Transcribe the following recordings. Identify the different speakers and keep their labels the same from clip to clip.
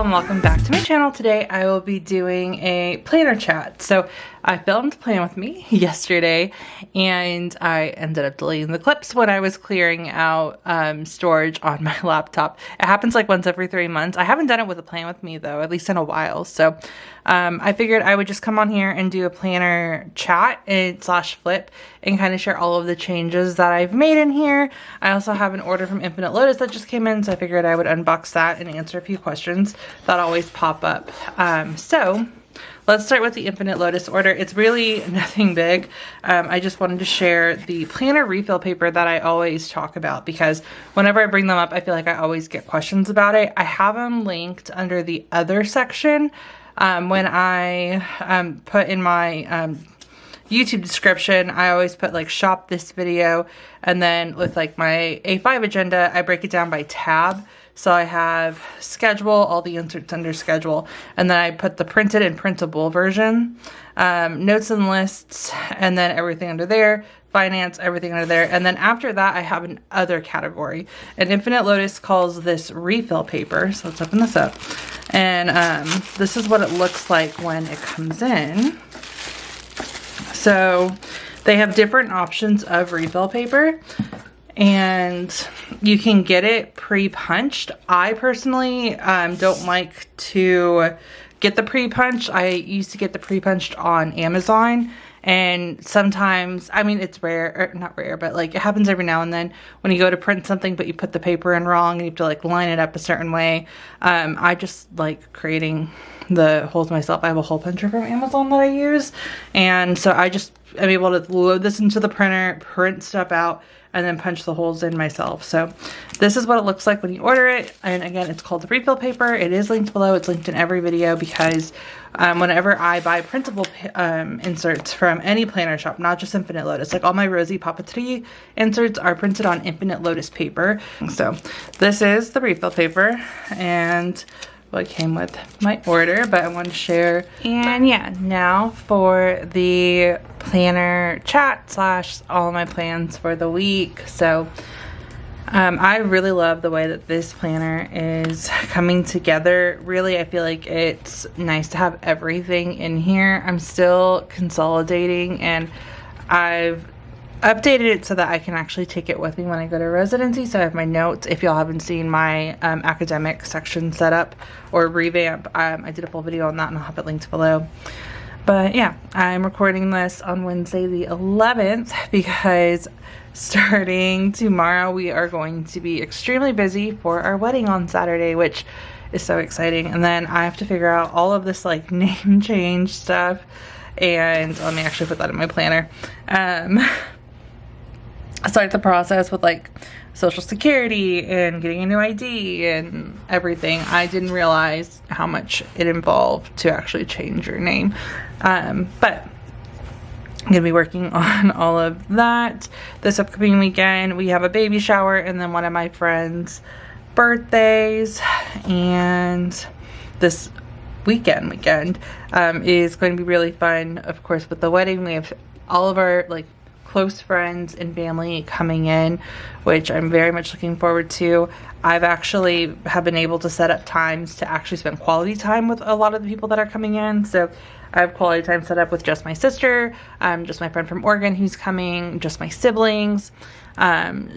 Speaker 1: and welcome back to my channel. Today I will be doing a planner chat. So I filmed Plan With Me yesterday and I ended up deleting the clips when I was clearing out storage on my laptop. It happens like once every 3 months. I haven't done it with a Plan With Me though, at least in a while. So I figured I would just come on here and do a planner chat and slash flip and kind of share all of the changes that I've made in here. I also have an order from 8LOTUS that just came in, so I figured I would unbox that and answer a few questions that always pop up. So let's start with the 8LOTUS order. It's really nothing big. I just wanted to share the planner refill paper that I always talk about because whenever I bring them up, I feel like I always get questions about it. I have them linked under the other section. When I put in my YouTube description, I always put like shop this video, and then with like my A5 agenda, I break it down by tab. So I have schedule, all the inserts under schedule, and then I put the printed and printable version, notes and lists, and then everything under there, finance, everything under there. And then after that, I have an other category. And 8LOTUS calls this refill paper. So let's open this up. And this is what it looks like when it comes in. So they have different options of refill paper, and you can get it pre-punched. I personally don't like to get the pre-punched. I used to get the pre-punched on Amazon, and sometimes, I mean, it's rare, or not rare, but like it happens every now and then when you go to print something but you put the paper in wrong and you have to like line it up a certain way. I just like creating the holes myself. I have a hole puncher from Amazon that I use, and so I'm able to load this into the printer, print stuff out, and then punch the holes in myself. So this is what it looks like when you order it. And again, it's called the refill paper. It is linked below. It's linked in every video because whenever I buy printable inserts from any planner shop, not just 8LOTUS, like all my ROSIE PAPETERIE inserts are printed on 8LOTUS paper. So this is the refill paper and what came with my order, but I wanted to share. And yeah, now for the planner chat slash all of my plans for the week. So I really love the way that this planner is coming together. Really, I feel like it's nice to have everything in here. I'm still consolidating, and I've updated it so that I can actually take it with me when I go to residency. So I have my notes. If y'all haven't seen my academic section set up or revamp, I did a full video on that and I'll have it linked below. But yeah, I'm recording this on Wednesday the 11th because starting tomorrow we are going to be extremely busy for our wedding on Saturday, which is so exciting. And then I have to figure out all of this like name change stuff, and let me actually put that in my planner. Start the process with like social security and getting a new ID and everything. I didn't realize how much it involved to actually change your name. But I'm gonna be working on all of that this upcoming weekend. We have a baby shower and then one of my friends' birthdays, and this weekend is going to be really fun. Of course, with the wedding, we have all of our like close friends and family coming in, which I'm very much looking forward to. I've actually have been able to set up times to actually spend quality time with a lot of the people that are coming in. So I have quality time set up with just my sister, just my friend from Oregon who's coming, just my siblings,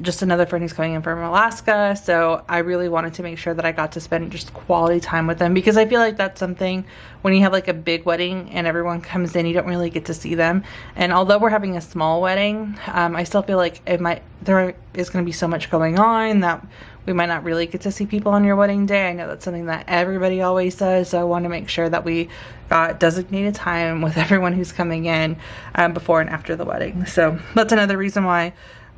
Speaker 1: just another friend who's coming in from Alaska. So I really wanted to make sure that I got to spend just quality time with them, because I feel like that's something when you have like a big wedding and everyone comes in, you don't really get to see them. And although we're having a small wedding, I still feel like there is going to be so much going on that we might not really get to see people on your wedding day. I know that's something that everybody always says, so I want to make sure that we got designated time with everyone who's coming in before and after the wedding. So that's another reason why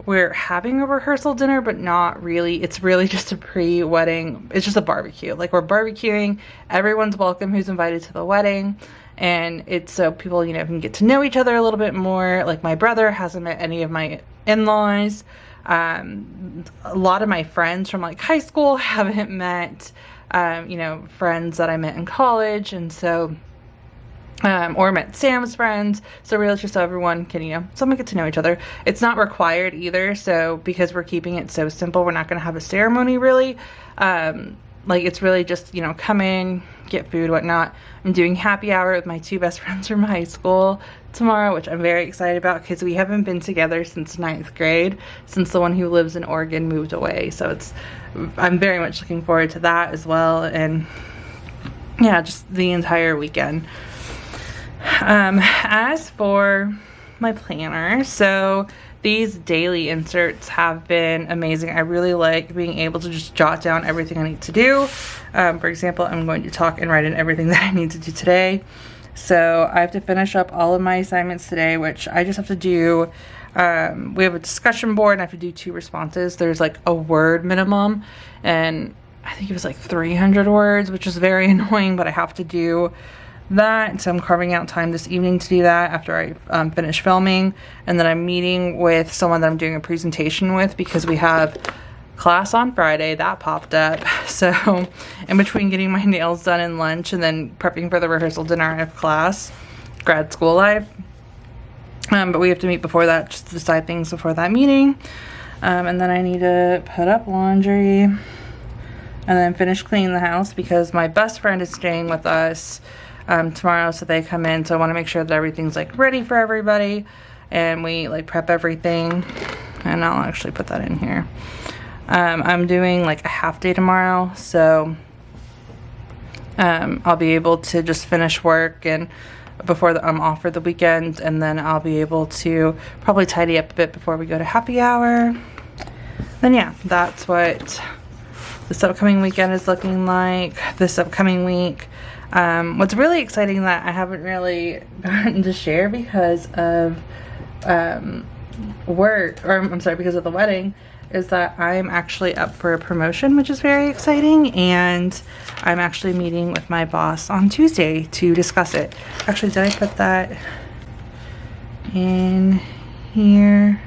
Speaker 1: we're having a rehearsal dinner, but not really. It's really just a pre-wedding. It's just a barbecue. Like, we're barbecuing. Everyone's welcome who's invited to the wedding. And it's so people, you know, can get to know each other a little bit more. Like, my brother hasn't met any of my in-laws. A lot of my friends from like high school haven't met, you know, friends that I met in college. And so or met Sam's friends. So really just so everyone can, you know, someone get to know each other. It's not required either. So because we're keeping it so simple, we're not going to have a ceremony really. like it's really just, you know, come in, get food, whatnot. I'm doing happy hour with my 2 best friends from high school tomorrow, which I'm very excited about because we haven't been together since 9th grade, since the one who lives in Oregon moved away. So I'm very much looking forward to that as well. And yeah, just the entire weekend. As for my planner, so these daily inserts have been amazing. I really like being able to just jot down everything I need to do. For example, I'm going to talk and write in everything that I need to do today. So I have to finish up all of my assignments today, which I just have to do. We have a discussion board and I have to do 2 responses. There's like a word minimum, and I think it was like 300 words, which is very annoying, but I have to do that. So I'm carving out time this evening to do that after I finish filming. And then I'm meeting with someone that I'm doing a presentation with because we have class on Friday. That popped up. So in between getting my nails done and lunch and then prepping for the rehearsal dinner, I have class, grad school life. But we have to meet before that just to decide things before that meeting. And then I need to put up laundry and then finish cleaning the house because my best friend is staying with us tomorrow, so they come in, so I want to make sure that everything's like ready for everybody and we like prep everything. And I'll actually put that in here. I'm doing like a half day tomorrow, so I'll be able to just finish work and before I'm off for the weekend, and then I'll be able to probably tidy up a bit before we go to happy hour. Then yeah, that's what this upcoming weekend is looking like. This upcoming week, what's really exciting that I haven't really gotten to share because of work, or I'm sorry, because of the wedding, is that I'm actually up for a promotion, which is very exciting, and I'm actually meeting with my boss on Tuesday to discuss it. Actually, did I put that in here?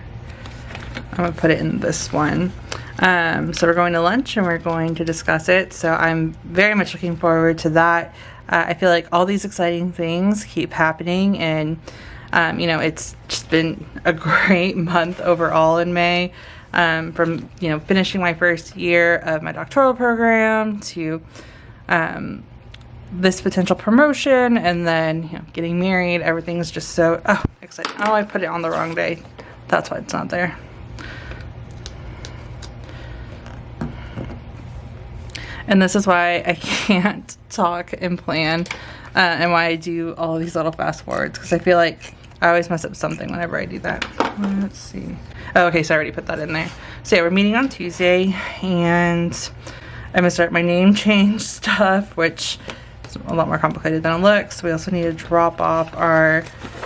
Speaker 1: I'm gonna put it in this one. So we're going to lunch and we're going to discuss it, so I'm very much looking forward to that. I feel like all these exciting things keep happening, and you know, it's just been a great month overall in May. From, you know, finishing my first year of my doctoral program to this potential promotion, and then, you know, getting married. Everything's just so exciting. Oh, I put it on the wrong day. That's why it's not there. And this is why I can't talk and plan, and why I do all these little fast forwards, because I feel like I always mess up something whenever I do that. Let's see. Oh, okay, so I already put that in there. So yeah, we're meeting on Tuesday, and I'm gonna start my name change stuff, which is a lot more complicated than it looks. We also need to drop off our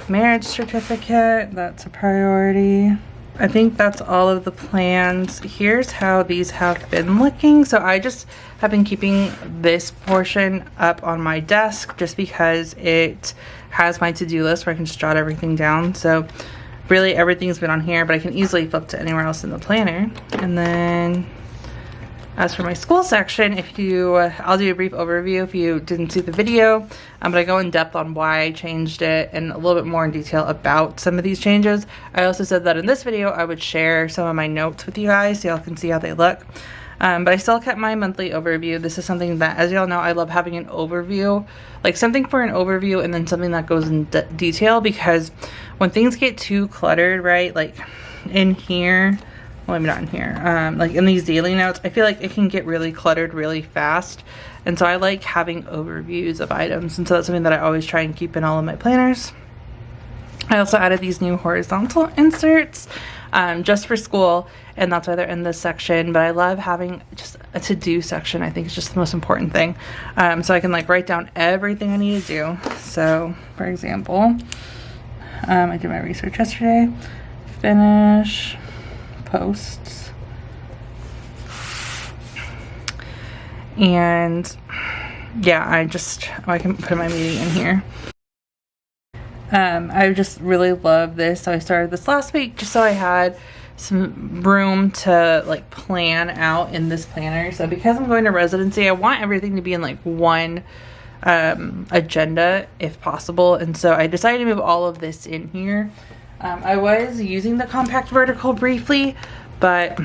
Speaker 1: marriage certificate. That's a priority. I think that's all of the plans. Here's how these have been looking. So I just have been keeping this portion up on my desk just because it has my to-do list where I can just jot everything down. So really everything's been on here, but I can easily flip to anywhere else in the planner. And then as for my school section, if you, I'll do a brief overview if you didn't see the video, but I go in depth on why I changed it and a little bit more in detail about some of these changes. I also said that in this video I would share some of my notes with you guys so y'all can see how they look. But I still kept my monthly overview. This is something that, as y'all know, I love having an overview, like something for an overview and then something that goes in detail, because when things get too cluttered, right, like in here, well, maybe not in here, like in these daily notes, I feel like it can get really cluttered really fast. And so I like having overviews of items, and so that's something that I always try and keep in all of my planners. I also added these new horizontal inserts just for school, and that's why they're in this section. But I love having just a to-do section. I think it's just the most important thing, so I can like write down everything I need to do. So for example, I did my research yesterday, finish posts, and yeah, I can put my meeting in here. I just really love this, so I started this last week just so I had some room to like plan out in this planner. So because I'm going to residency, I want everything to be in like one agenda if possible, and so I decided to move all of this in here. I was using the compact vertical briefly, but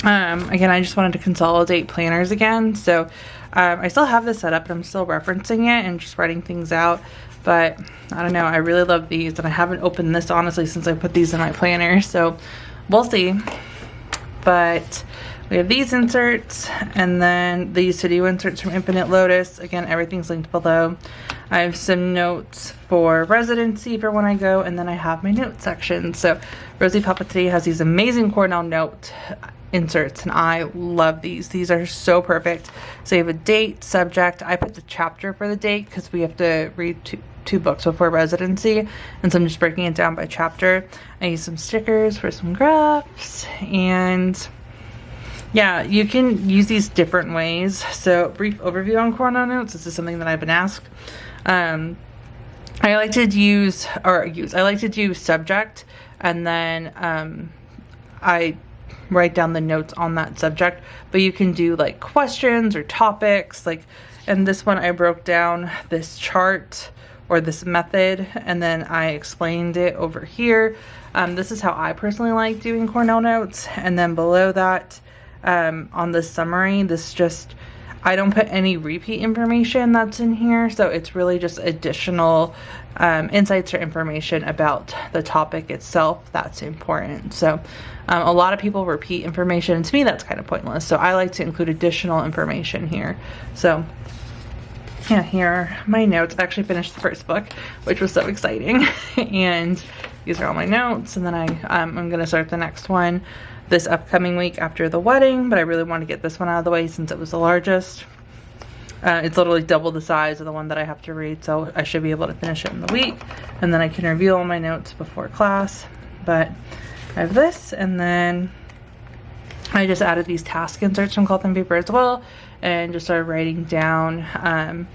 Speaker 1: Again, I just wanted to consolidate planners again. So I still have this set up, but I'm still referencing it and just writing things out. But I don't know, I really love these, and I haven't opened this honestly since I put these in my planner, so we'll see. But we have these inserts, and then these to-do inserts from Infinite Lotus. Again, everything's linked below. I have some notes for residency for when I go, and then I have my note section. So Rosie Papeterie has these amazing Cornell note inserts, and I love these. These are so perfect. So you have a date, subject. I put the chapter for the date because we have to read two books before residency, and so I'm just breaking it down by chapter. I use some stickers for some graphs, and yeah, you can use these different ways. So brief overview on Cornell notes. This is something that I've been asked. I like to do subject, and then I write down the notes on that subject, but you can do like questions or topics. Like in this one, I broke down this chart or this method, and then I explained it over here. This is how I personally like doing Cornell notes. And then below that, on the summary, I don't put any repeat information that's in here, so it's really just additional insights or information about the topic itself that's important. So a lot of people repeat information, and to me that's kind of pointless, so I like to include additional information here. So yeah, here are my notes. I actually finished the first book, which was so exciting. And these are all my notes, and then I'm gonna start the next one this upcoming week after the wedding, but I really want to get this one out of the way since it was the largest. It's literally double the size of the one that I have to read, so I should be able to finish it in the week, and then I can review all my notes before class. But I have this, and then I just added these task inserts from Cloth and Paper as well, and just started writing down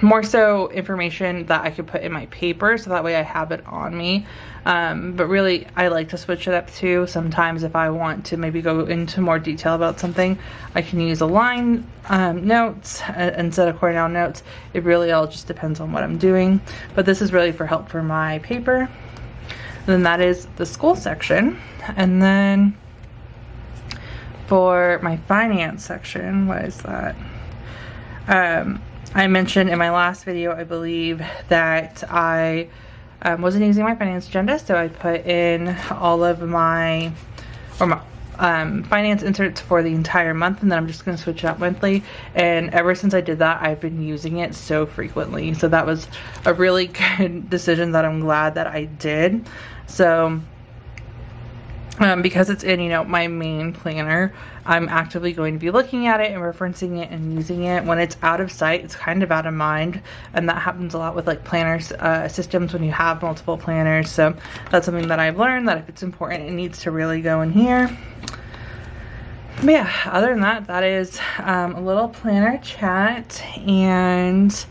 Speaker 1: more so information that I could put in my paper, so that way I have it on me. But really, I like to switch it up too. Sometimes if I want to maybe go into more detail about something, I can use a line notes instead of Cornell notes. It really all just depends on what I'm doing. But this is really for help for my paper. And then that is the school section. And then for my finance section, what is that? I mentioned in my last video, I believe, that I wasn't using my finance agenda, so I put in all of my finance inserts for the entire month, and then I'm just going to switch it out monthly. And ever since I did that, I've been using it so frequently, so that was a really good decision that I'm glad that I did. So because it's in, you know, my main planner, I'm actively going to be looking at it and referencing it and using it. When it's out of sight, it's kind of out of mind, and that happens a lot with like planners systems when you have multiple planners. So that's something that I've learned, that if it's important, it needs to really go in here. But yeah, other than that, that is a little planner chat, and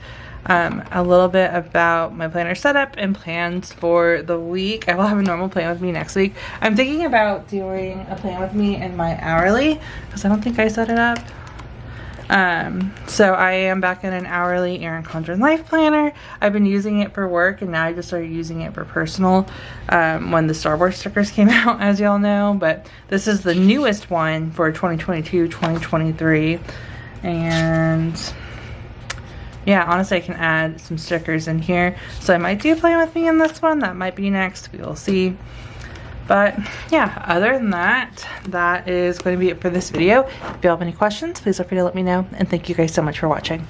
Speaker 1: a little bit about my planner setup and plans for the week. I will have a normal plan with me next week. I'm thinking about doing a plan with me in my hourly, because I don't think I set it up. So I am back in an hourly Erin Condren Life Planner. I've been using it for work, and now I just started using it for personal when the Star Wars stickers came out, as y'all know. But this is the newest one for 2022-2023, and yeah, honestly, I can add some stickers in here. So I might do Plan With Me in this one. That might be next. We will see. But yeah, other than that, that is going to be it for this video. If you have any questions, please feel free to let me know. And thank you guys so much for watching.